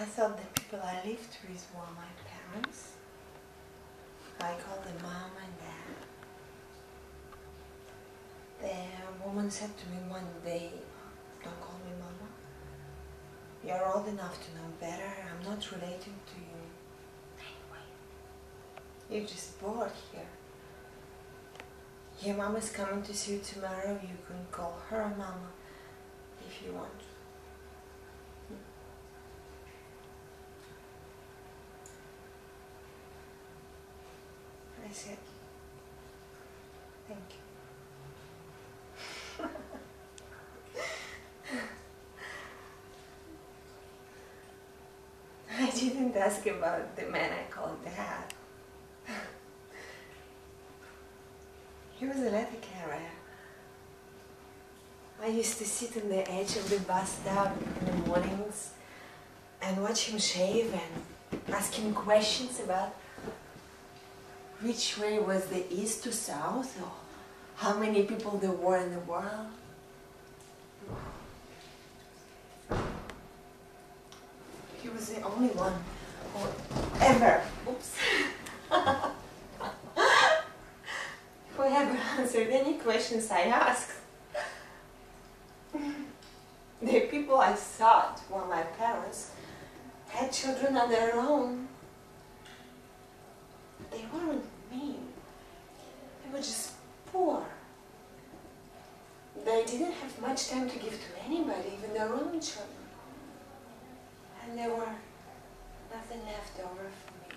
I thought the people I lived with were my parents. I called them mom and dad. The woman said to me one day, "Don't call me mama. You're old enough to know better. I'm not relating to you. Anyway, you're just bored here. Your mama's coming to see you tomorrow. You can call her mama if you want." I said, "Thank you." I didn't ask about the man I called Dad. He was a letter carrier. I used to sit on the edge of the bus stop in the mornings and watch him shave and ask him questions about which way was the east to south, or how many people there were in the world. He was the only one who ever, who ever answered any questions I asked. The people I thought were my parents had children of their own. They weren't mean. They were just poor. They didn't have much time to give to anybody, even their own children. And there were nothing left over for me.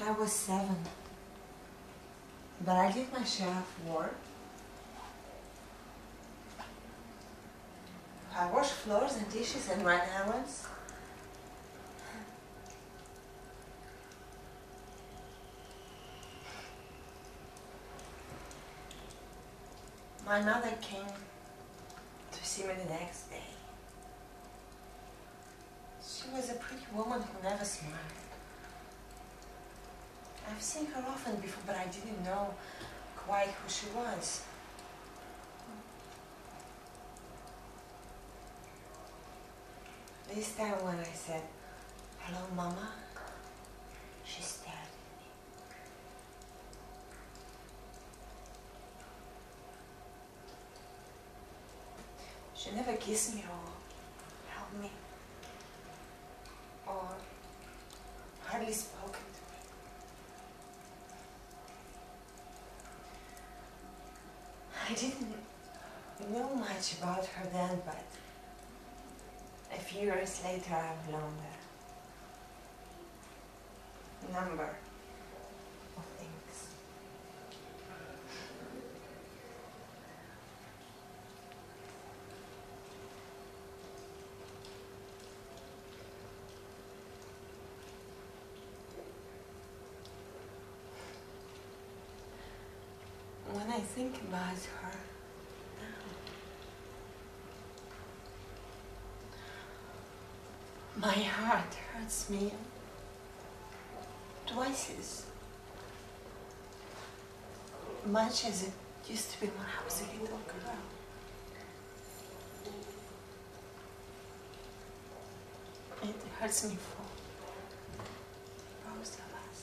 I was 7, but I did my share of work. I washed floors and dishes and ran errands. My mother came to see me the next day. She was a pretty woman who never smiled. I've seen her often before, but I didn't know quite who she was. This time when I said, "Hello, Mama," she stared at me. She never kissed me or held me or hardly spoken to me. I didn't know much about her then, but a few years later I've learned a number of things. When I think about her now, my heart hurts me twice as much as it used to be when I was a little girl. It hurts me for both of us.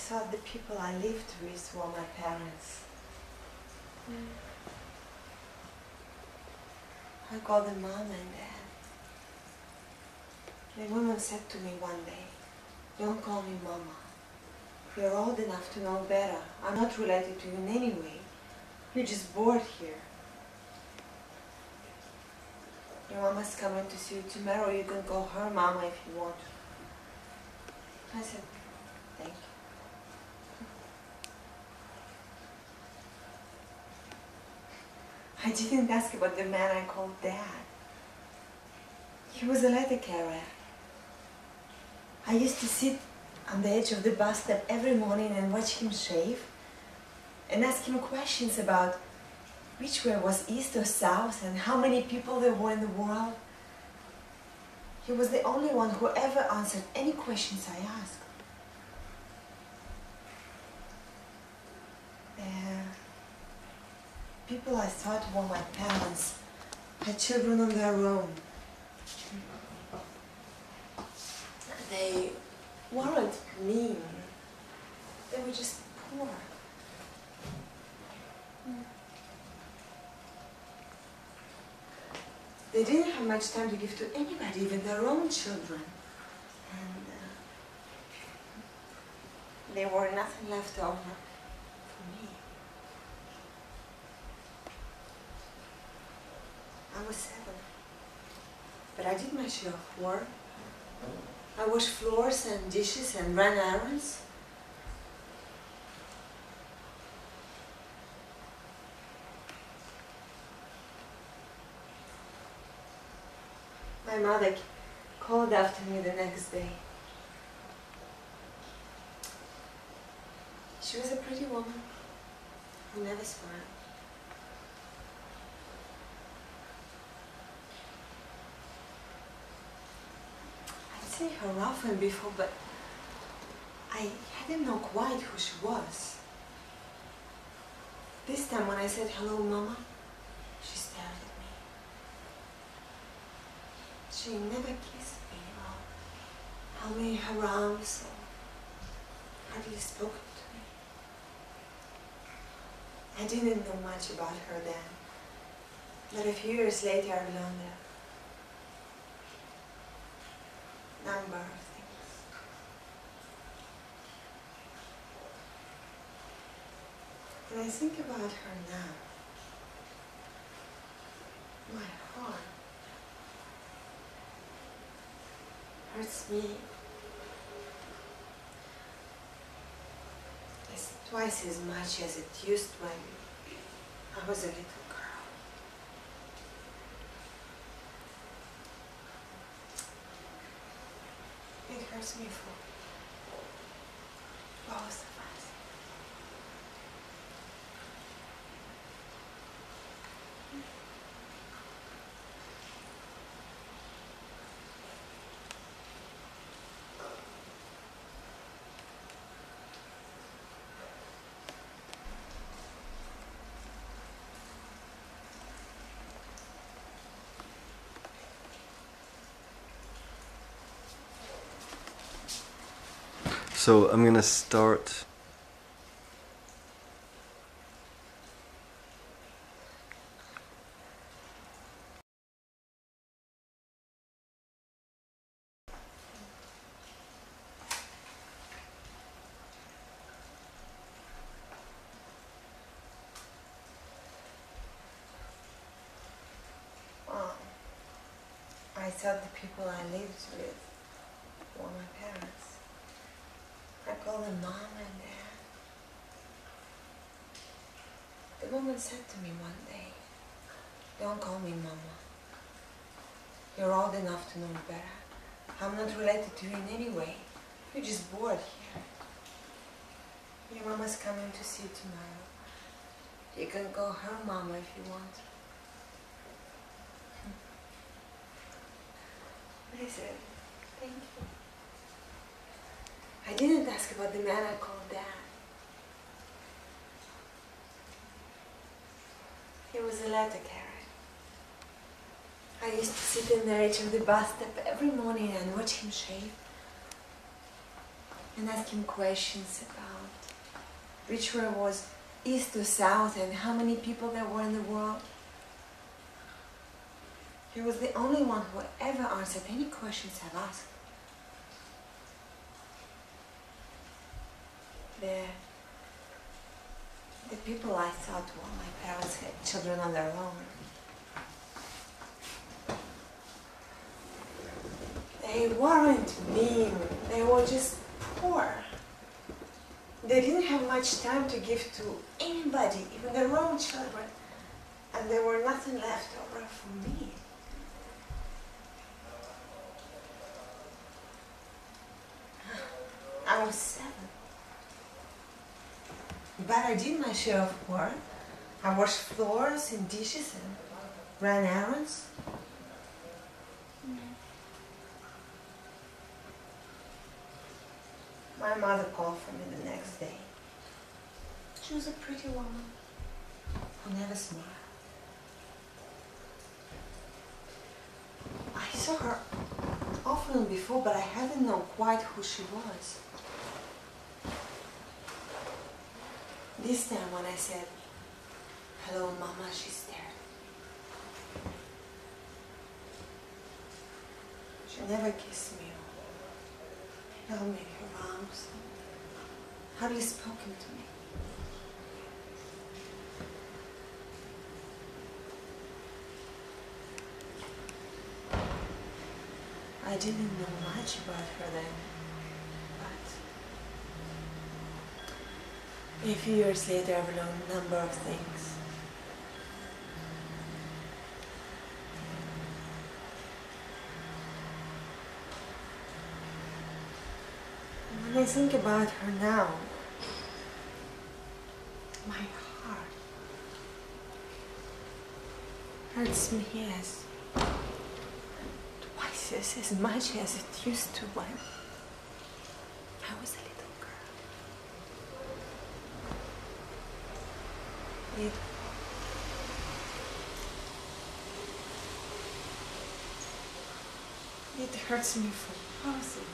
thought the people I lived with were my parents. I called them Mom and Dad. The woman said to me one day, "Don't call me Mama. You're old enough to know better. I'm not related to you in any way. You're just bored here. Your mama's coming to see you tomorrow. You can call her Mama if you want." I said, "Thank you." I didn't ask about the man I called Dad. He was a letter carrier. I used to sit on the edge of the bus stop every morning and watch him shave and ask him questions about which way was east or south and how many people there were in the world. He was the only one who ever answered any questions I asked. People I thought were my parents had children on their own. They weren't mean. They were just poor. They didn't have much time to give to anybody, even their own children. And there were nothing left over for me. I was 7, but I did my share of work. I washed floors and dishes and ran errands. My mother called after me the next day. She was a pretty woman who never smiled. I'd seen her often before, but I didn't know quite who she was. This time when I said, "Hello, Mama," she stared at me. She never kissed me or held me in her arms or hardly spoke to me. I didn't know much about her then, but a few years later I learned a number of things. When I think about her now, my heart hurts me. It's twice as much as it used when I was a little girl. It hurts me for both of us. So I'm gonna start I thought the people I lived with were my parents. I called them Mom and Dad. The woman said to me one day, "Don't call me Mama. You're old enough to know better. I'm not related to you in any way. You're just bored here. Your mama's coming to see you tomorrow. You can call her Mama if you want." I said, "Thank you." I didn't ask about the man I called Dad. He was a letter carrier. I used to sit in the edge of the bus stop every morning and watch him shave and ask him questions about which way was east to south and how many people there were in the world. He was the only one who ever answered any questions I've asked. The people I thought, well, my parents had children on their own. They weren't mean, they were just poor. They didn't have much time to give to anybody, even their own children, and there were nothing left over for me. I was 7. But I did my share of work. I washed floors and dishes and ran errands. My mother called for me the next day. She was a pretty woman who never smiled. I saw her often before, but I hadn't known quite who she was. This time when I said, "Hello, Mama," she stared. She never kissed me or held me in her arms, hardly spoken to me. I didn't know much about her then, but a few years later I've learned a number of things. When I think about her now, my heart hurts me twice as much as it used to when I was a little girl. It hurts me for both of us.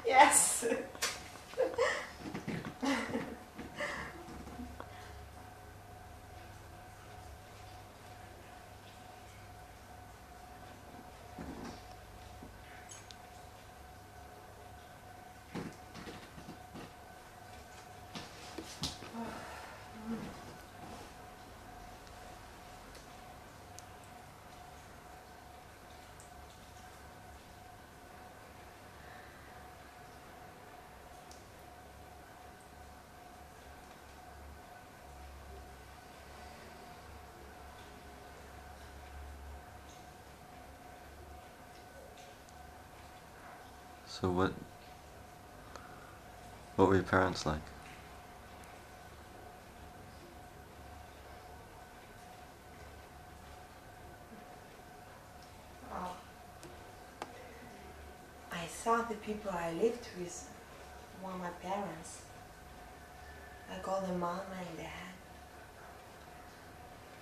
Yes. So what were your parents like? Oh. I thought the people I lived with were my parents. I called them Mama and Dad.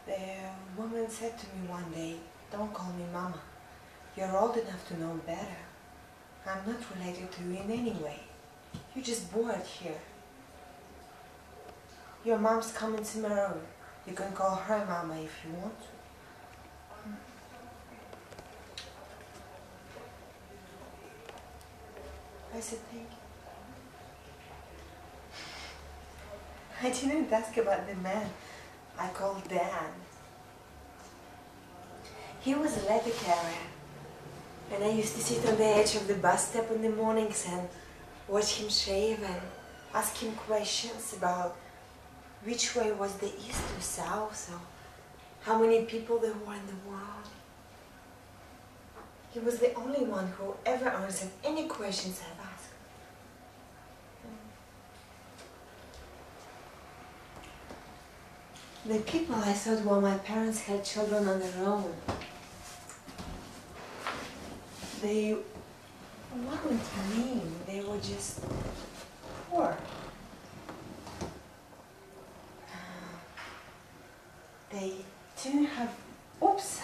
The woman said to me one day, "Don't call me Mama. You're old enough to know better. I'm not related to you in any way. You're just bored here. Your mom's coming to Marais. You can call her Mama if you want to." I said, "Thank you." I didn't ask about the man I called Dad. He was a letter carrier, and I used to sit on the edge of the bus stop in the mornings and watch him shave and ask him questions about which way was the east to south or how many people there were in the world. He was the only one who ever answered any questions I've asked. The people I thought were my parents had children on their own. They weren't mean, they were just poor. They didn't have, oops.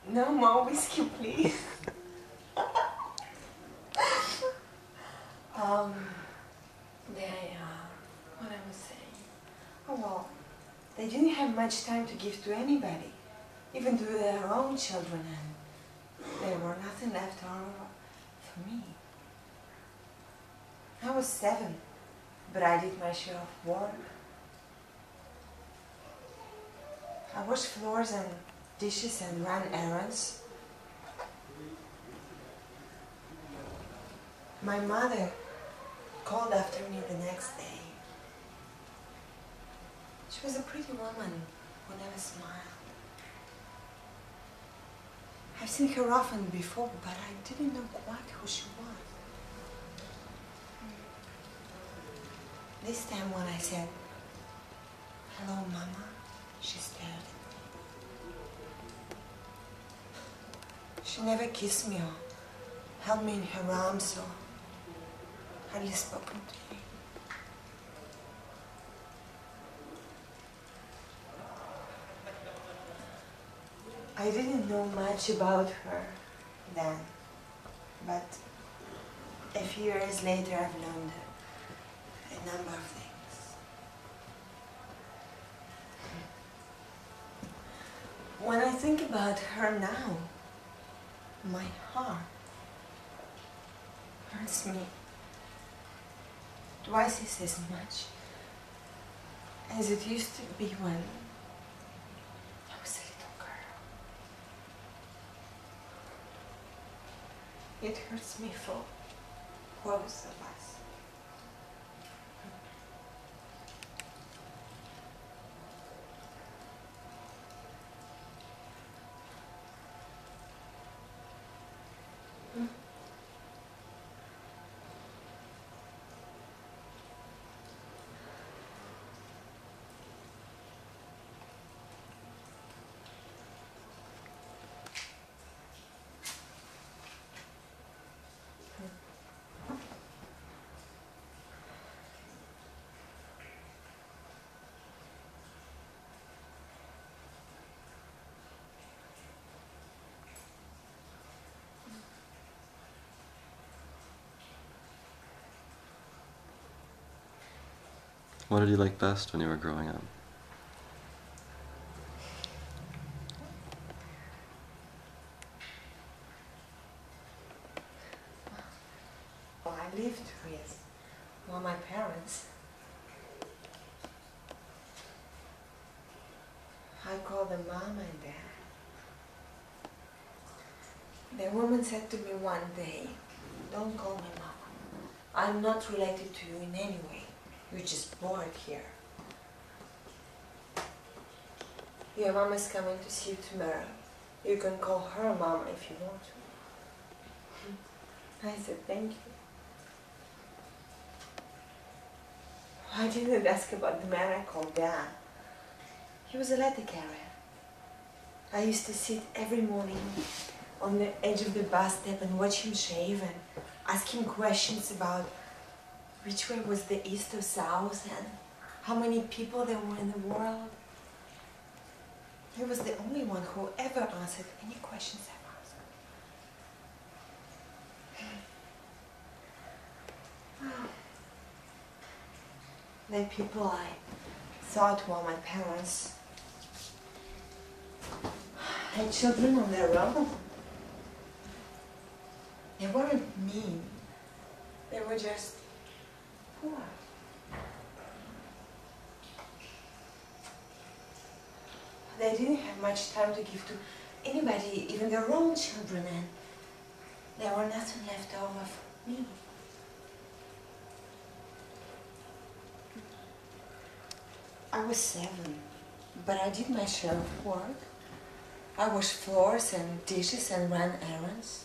No more whiskey, please. What I was saying. Oh well, they didn't have much time to give to anybody, even to their own children, and there were nothing left over for me. I was 7, but I did my share of work. I washed floors and dishes and ran errands. My mother called after me the next day. She was a pretty woman who never smiled. I've seen her often before, but I didn't know quite who she was. This time when I said, "Hello, Mama," she stared at me. She never kissed me or held me in her arms or hardly spoken to me. I didn't know much about her then, but a few years later I've learned a number of things. When I think about her now, my heart hurts me twice as much as it used to be when I was a little girl. It hurts me for both of us. What did you like best when you were growing up? Well, I lived with my parents. I called them Mom and Dad. The woman said to me one day, "Don't call me Mama. I'm not related to you in any way. You're just bored here. Your mom is coming to see you tomorrow. You can call her Mama if you want to." I said, "Thank you." I didn't ask about the man I called Dad. He was a letter carrier. I used to sit every morning on the edge of the bus stop and watch him shave and ask him questions about which way was the east or south and how many people there were in the world. He was the only one who ever answered any questions I asked. The people I thought were my parents had children on their own. They weren't mean. They were just poor. They didn't have much time to give to anybody, even their own children, and there were nothing left over for me. I was 7, but I did my share of work. I washed floors and dishes and ran errands.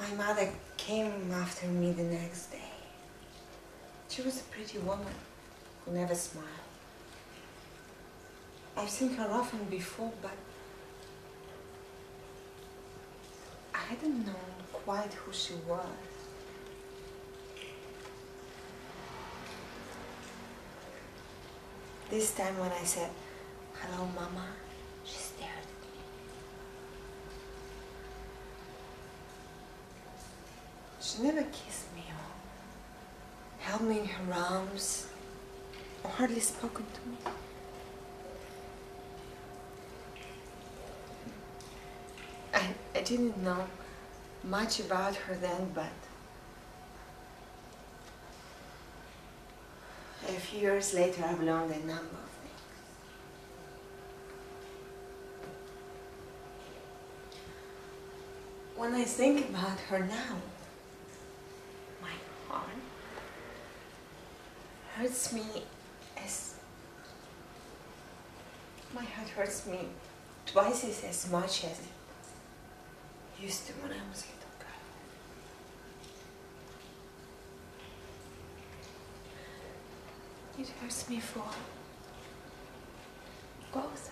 My mother came after me the next day. She was a pretty woman who never smiled. I've seen her often before, but I hadn't known quite who she was. This time when I said, "Hello, Mama," she stared at me. She never kissed me or held me in her arms or hardly spoken to me. I didn't know much about her then, but a few years later I've learned a number of things. When I think about her now, my heart hurts me my heart hurts me twice as much as it used to when I was a little girl. It hurts me for both